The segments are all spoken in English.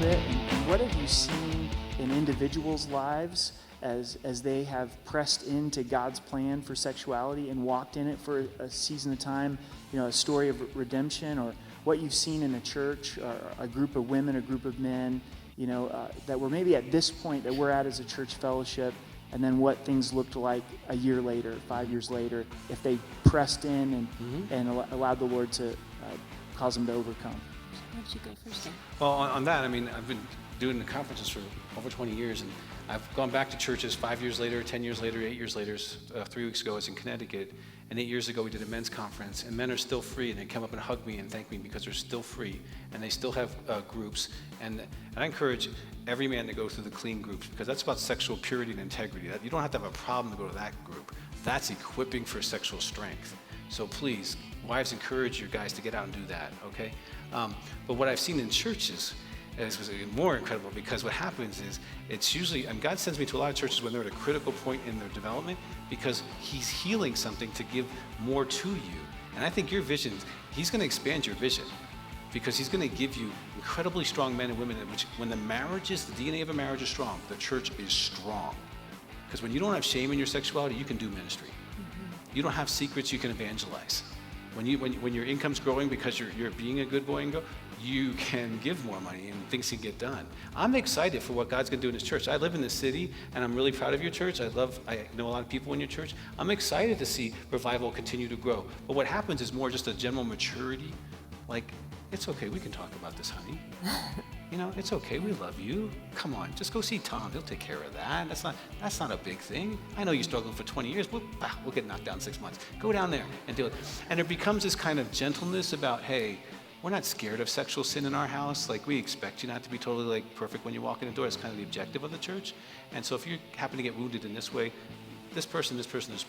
bit, and what have you seen in individuals' lives as they have pressed into God's plan for sexuality and walked in it for a season of time, a story of redemption, or what you've seen in a church, or a group of women, a group of men, that were maybe at this point that we're at as a church fellowship, and then what things looked like a year later, 5 years later, if they pressed in and allowed the Lord to cause them to overcome. Why don't you go first, Dan? Well, on that, I've been doing the conferences for over 20 years, and I've gone back to churches 5 years later, 10 years later, 8 years later. 3 weeks ago, I was in Connecticut, and 8 years ago, we did a men's conference, and men are still free, and they come up and hug me and thank me because they're still free, and they still have groups, and I encourage every man to go through the clean groups, because that's about sexual purity and integrity. You don't have to have a problem to go to that group. That's equipping for sexual strength. So please, wives, encourage your guys to get out and do that, okay? But what I've seen in churches is more incredible, because what happens is it's usually, and God sends me to a lot of churches when they're at a critical point in their development, because he's healing something to give more to you. And I think your vision, he's going to expand your vision, because he's going to give you incredibly strong men and women, which when the DNA of a marriage is strong, the church is strong. Because when you don't have shame in your sexuality, you can do ministry. You don't have secrets, you can evangelize. When your income's growing because you're being a good boy and girl, you can give more money and things can get done. I'm excited for what God's going to do in his church. I live in this city, and I'm really proud of your church. I know a lot of people in your church. I'm excited to see revival continue to grow. But what happens is more just a general maturity. Like, it's okay, we can talk about this, honey. It's okay, we love you. Come on, just go see Tom. He'll take care of that. That's not a big thing. I know you struggled for 20 years. We'll get knocked down in 6 months. Go down there and do it. And there becomes this kind of gentleness about, hey, we're not scared of sexual sin in our house. Like, we expect you not to be totally perfect when you walk in the door. It's kind of the objective of the church. And so if you happen to get wounded in this way, this person,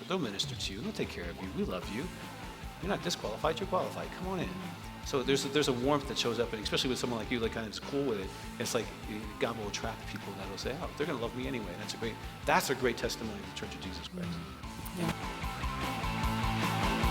they'll minister to you. They'll take care of you. We love you. You're not disqualified. You're qualified. Come on in. So there's a warmth that shows up, and especially with someone like you, like kind of is cool with it. It's like God will attract people that will say, "Oh, they're going to love me anyway." That's a great testimony of the Church of Jesus Christ. Yeah.